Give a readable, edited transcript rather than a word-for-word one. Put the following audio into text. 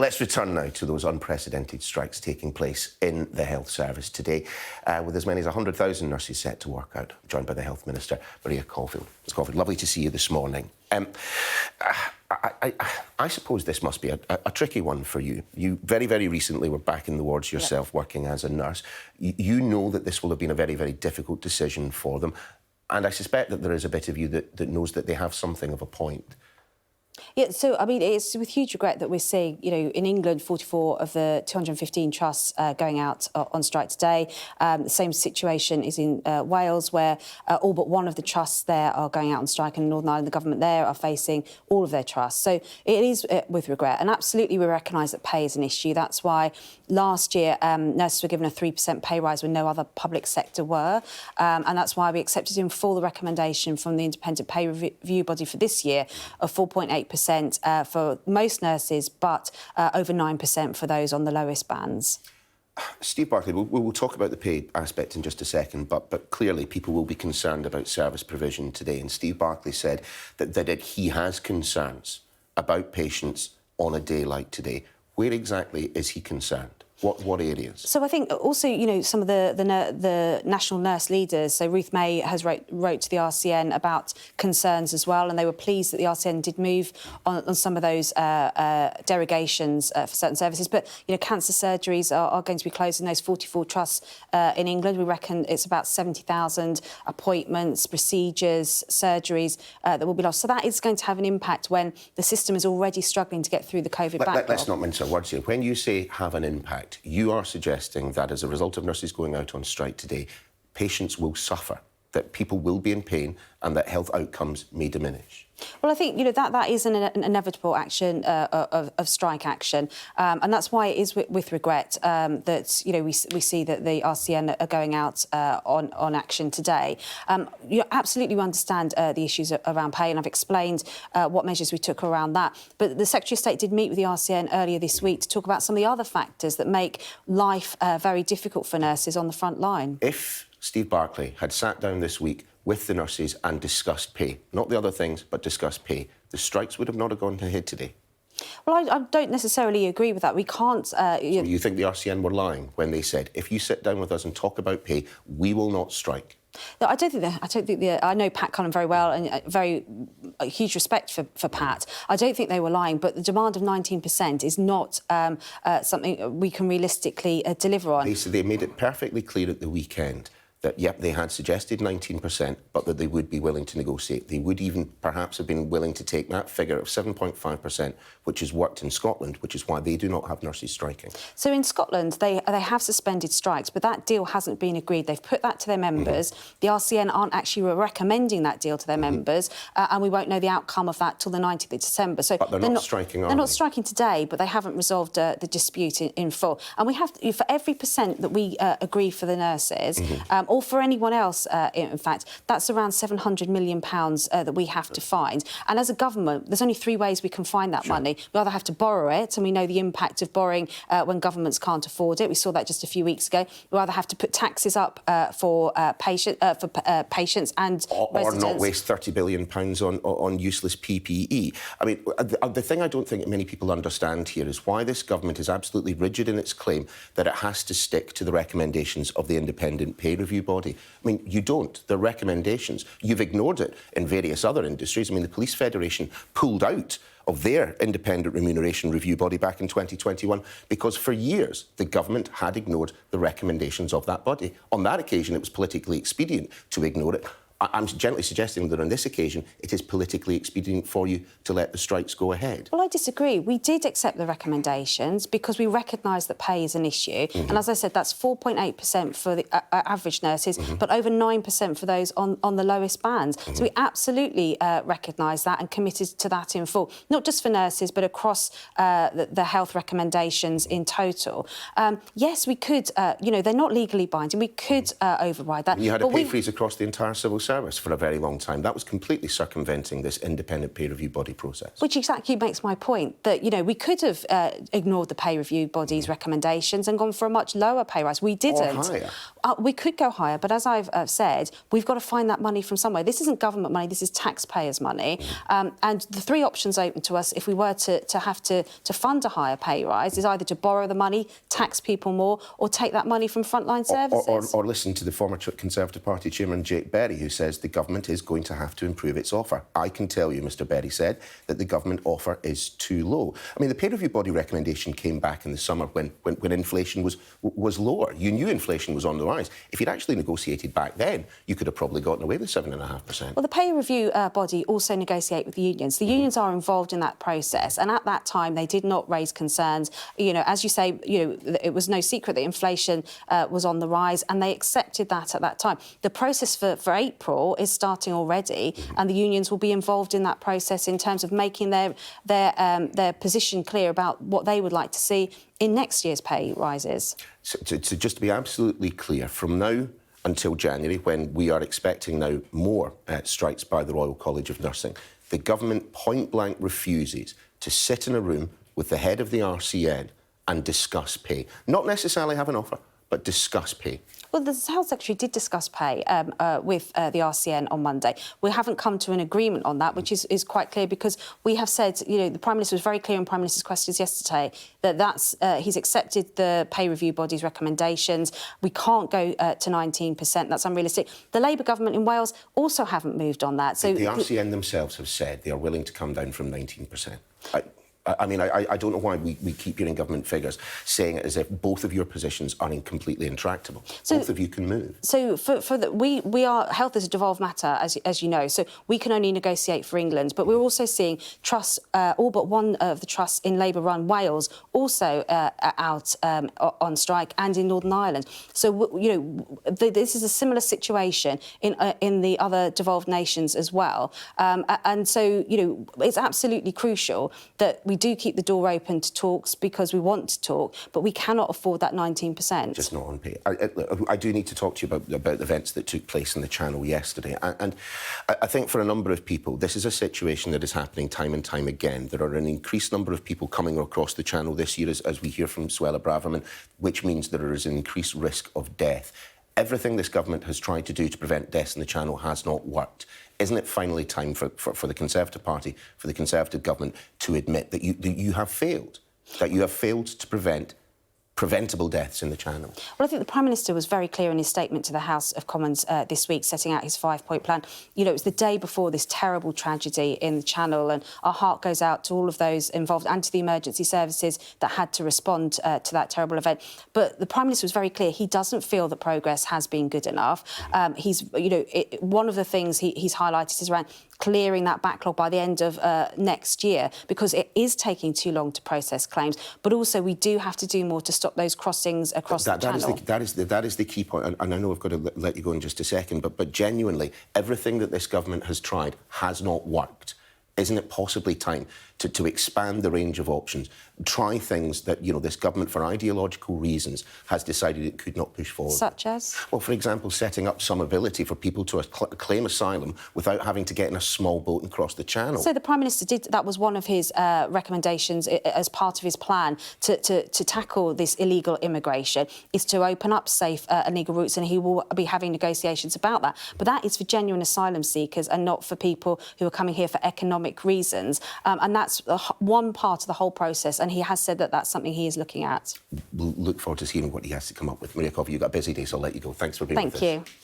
Let's return now to those unprecedented strikes taking place in the health service today, with as many as 100,000 nurses set to work out, joined by the Health Minister, Maria Caulfield. Ms Caulfield, lovely to see you this morning. I suppose this must be a tricky one for you. You very, very recently were back in the wards yourself, working as a nurse. You know that this will have been a very, very difficult decision for them, and I suspect that there is a bit of you that knows that they have something of a point. Yeah, so, I mean, it's with huge regret that we're seeing, you know, in England, 44 of the 215 trusts going out on strike today. The same situation is in Wales, where all but one of the trusts there are going out on strike, and Northern Ireland, the government there, are facing all of their trusts. So it is with regret. And absolutely, we recognise that pay is an issue. That's why last year nurses were given a 3% pay rise when no other public sector were. And that's why we accepted in full the recommendation from the independent pay review body for this year of 4.8% for most nurses, but over 9% for those on the lowest bands. Steve Barclay, we'll talk about the pay aspect in just a second, but clearly people will be concerned about service provision today. And Steve Barclay said that he has concerns about patients on a day like today. Where exactly is he concerned? What areas? So I think also, you know, some of the national nurse leaders, so Ruth May has wrote to the RCN about concerns as well, and they were pleased that the RCN did move on some of those derogations for certain services. But, you know, cancer surgeries are going to be closed in those 44 trusts in England. We reckon it's about 70,000 appointments, procedures, surgeries that will be lost. So that is going to have an impact when the system is already struggling to get through the COVID backlog. Let's not mince our words here. When you say have an impact, you are suggesting that as a result of nurses going out on strike today, patients will suffer, that people will be in pain and that health outcomes may diminish. Well, I think, you know, that is an inevitable action of strike action, and that's why it is with regret that, you know, we see that the RCN are going out on action today. You absolutely understand the issues around pay, and I've explained what measures we took around that. But the Secretary of State did meet with the RCN earlier this week to talk about some of the other factors that make life very difficult for nurses on the front line. If Steve Barclay had sat down this week with the nurses and discussed pay, not the other things, but discussed pay, the strikes would have not gone ahead today. Well, I don't necessarily agree with that. We can't... So you think the RCN were lying when they said, if you sit down with us and talk about pay, we will not strike? No, I don't think I know Pat Cullen very well, and huge respect for Pat. I don't think they were lying, but the demand of 19% is not something we can realistically deliver on. They made it perfectly clear at the weekend that, yep, they had suggested 19%, but that they would be willing to negotiate. They would even perhaps have been willing to take that figure of 7.5%, which has worked in Scotland, which is why they do not have nurses striking. So in Scotland, they have suspended strikes, but that deal hasn't been agreed. They've put that to their members. The RCN aren't actually recommending that deal to their members, and we won't know the outcome of that till the 19th of December. So but they're not striking, are they? They're not striking today, but they haven't resolved the dispute in full. And we have to, for every percent that we agree for the nurses, or for anyone else, in fact, that's around £700 million that we have to find. And as a government, there's only three ways we can find that money. We either have to borrow it, and we know the impact of borrowing when governments can't afford it. We saw that just a few weeks ago. We either have to put taxes up for patients and or residents. Or not waste £30 billion on useless PPE. I mean, the thing I don't think many people understand here is why this government is absolutely rigid in its claim that it has to stick to the recommendations of the independent pay review body. I mean, you don't. They're recommendations. You've ignored it in various other industries. I mean, the Police Federation pulled out of their independent remuneration review body back in 2021 because for years the government had ignored the recommendations of that body. On that occasion, it was politically expedient to ignore it. I'm gently suggesting that on this occasion it is politically expedient for you to let the strikes go ahead. Well, I disagree. We did accept the recommendations because we recognise that pay is an issue. And as I said, that's 4.8% for the average nurses, but over 9% for those on the lowest bands. So we absolutely recognise that and committed to that in full, not just for nurses, but across the health recommendations in total. Yes, we could, you know, they're not legally binding. We could override that. You had a pay freeze across the entire civil service. service for a very long time. That was completely circumventing this independent peer review body process. Which exactly makes my point that, we could have ignored the pay review body's recommendations and gone for a much lower pay rise. We didn't. Or higher. We could go higher, but as I've said, we've got to find that money from somewhere. This isn't government money, this is taxpayers' money. And the three options open to us if we were to have to fund a higher pay rise is either to borrow the money, tax people more, or take that money from frontline services. Or listen to the former Conservative Party chairman, Jake Berry, who says the government is going to have to improve its offer. I can tell you, Mr Berry said, that the government offer is too low. I mean, the pay review body recommendation came back in the summer when inflation was lower. You knew inflation was on the rise. If you'd actually negotiated back then, you could have probably gotten away with 7.5%. Well, the pay review body also negotiate with the unions. The unions are involved in that process, and at that time they did not raise concerns. As you say, it was no secret that inflation was on the rise, and they accepted that at that time. The process for April is starting already, and the unions will be involved in that process in terms of making their position clear about what they would like to see in next year's pay rises. So just to be absolutely clear, from now until January, when we are expecting now more strikes by the Royal College of Nursing, the government point-blank refuses to sit in a room with the head of the RCN and discuss pay. Not necessarily have an offer, but discuss pay. Well, the Health Secretary did discuss pay with the RCN on Monday. We haven't come to an agreement on that, which is quite clear because we have said, the Prime Minister was very clear in Prime Minister's questions yesterday that he's accepted the pay review body's recommendations. We can't go to 19%. That's unrealistic. The Labour government in Wales also haven't moved on that. So the RCN themselves have said they are willing to come down from 19%. I mean, I don't know why we keep hearing government figures saying it as if both of your positions are completely intractable. So, both of you can move. So we are health is a devolved matter, as you know. So we can only negotiate for England, but we're also seeing trusts, all but one of the trusts in Labour-run Wales, also out on strike, and in Northern Ireland. So this is a similar situation in the other devolved nations as well. And so it's absolutely crucial that we do keep the door open to talks because we want to talk, but we cannot afford that 19%. Just not on pay. I do need to talk to you about events that took place in the Channel yesterday. And I think for a number of people, this is a situation that is happening time and time again. There are an increased number of people coming across the Channel this year, as we hear from Suella Braverman, which means there is an increased risk of death. Everything this government has tried to do to prevent deaths in the Channel has not worked. Isn't it finally time for the Conservative Party, for the Conservative government, to admit that you have failed, to prevent preventable deaths in the Channel? Well, I think the Prime Minister was very clear in his statement to the House of Commons this week, setting out his 5-point plan. It was the day before this terrible tragedy in the Channel, and our heart goes out to all of those involved and to the emergency services that had to respond to that terrible event. But the Prime Minister was very clear. He doesn't feel that progress has been good enough. One of the things he's highlighted is around clearing that backlog by the end of next year, because it is taking too long to process claims. But also, we do have to do more to stop those crossings across the Channel. That is the key point, and I know I've got to let you go in just a second, but genuinely, everything that this government has tried has not worked. Isn't it possibly time to expand the range of options, try things that, this government, for ideological reasons, has decided it could not push forward? Such as? Well, for example, setting up some ability for people to claim asylum without having to get in a small boat and cross the Channel. So the Prime Minister did, that was one of his recommendations as part of his plan to tackle this illegal immigration, is to open up safe and legal routes, and he will be having negotiations about that. But that is for genuine asylum seekers and not for people who are coming here for economic reasons. And that's one part of the whole process, and he has said that that's something he is looking at. We'll look forward to hearing what he has to come up with. Maria Caulfield, you've got a busy day, so I'll let you go. Thanks for being with us. Thank you.